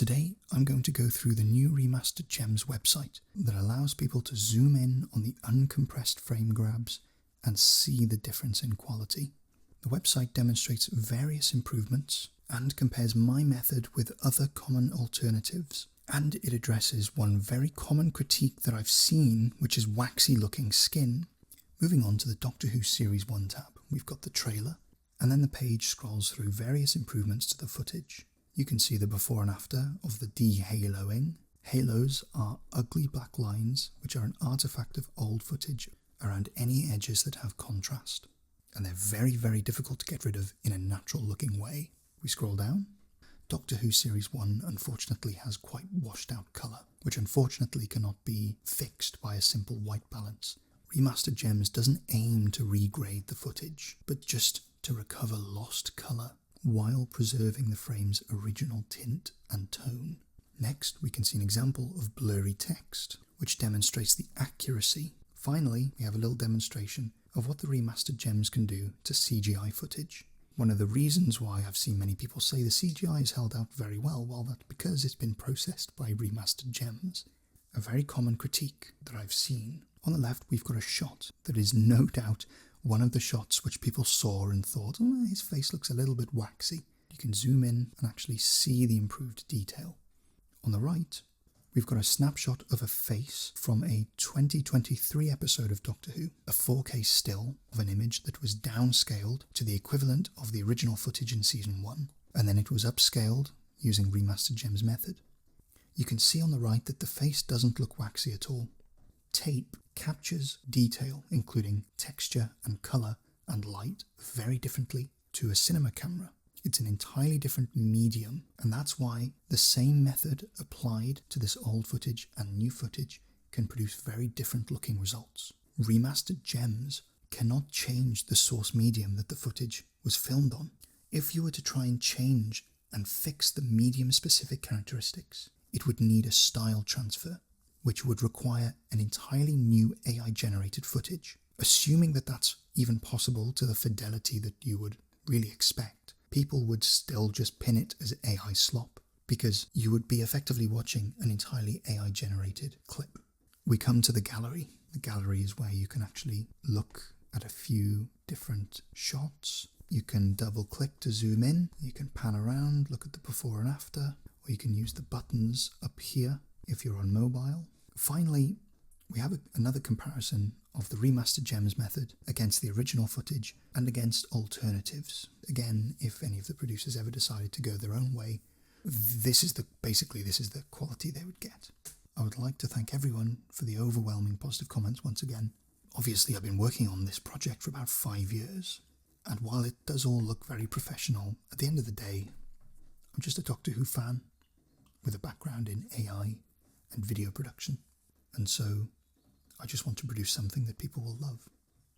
Today I'm going to go through the new Remastered Gems website that allows people to zoom in on the uncompressed frame grabs and see the difference in quality. The website demonstrates various improvements and compares my method with other common alternatives, and it addresses one very common critique that I've seen, which is waxy looking skin. Moving on to the Doctor Who Series 1 tab, we've got the trailer, and then the page scrolls through various improvements to the footage. You can see the before and after of the de-haloing. Halos are ugly black lines which are an artifact of old footage around any edges that have contrast, and they're very difficult to get rid of in a natural looking way. We scroll down. Doctor Who Series 1 unfortunately has quite washed out colour, which unfortunately cannot be fixed by a simple white balance. Remastered Gems doesn't aim to regrade the footage, but just to recover lost colour while preserving the frame's original tint and tone. Next, we can see an example of blurry text, which demonstrates the accuracy. Finally, we have a little demonstration of what the Remastered Gems can do to CGI footage. One of the reasons why I've seen many people say the CGI is held out very well, that's because it's been processed by Remastered Gems. A very common critique that I've seen. On the left, we've got a shot that is no doubt one of the shots which people saw and thought, his face looks a little bit waxy. You can zoom in and actually see the improved detail. On the right, we've got a snapshot of a face from a 2023 episode of Doctor Who, a 4K still of an image that was downscaled to the equivalent of the original footage in Season 1, and then it was upscaled using Remastered Gems method. You can see on the right that the face doesn't look waxy at all. Tape captures detail, including texture and colour and light, very differently to a cinema camera. It's an entirely different medium, and that's why the same method applied to this old footage and new footage can produce very different looking results. Remastered Gems cannot change the source medium that the footage was filmed on. If you were to try and change and fix the medium specific characteristics, it would need a style transfer, which would require an entirely new AI generated footage. Assuming that that's even possible to the fidelity that you would really expect, people would still just pin it as AI slop, because you would be effectively watching an entirely AI generated clip. We come to the gallery. The gallery is where you can actually look at a few different shots. You can double click to zoom in, you can pan around, look at the before and after, or you can use the buttons up here if you're on mobile. Finally, we have another comparison of the Remastered Gems method against the original footage and against alternatives. Again, if any of the producers ever decided to go their own way, this is the quality they would get. I would like to thank everyone for the overwhelming positive comments once again. Obviously, I've been working on this project for about 5 years, and while it does all look very professional, at the end of the day, I'm just a Doctor Who fan with a background in AI and video production, and so I just want to produce something that people will love.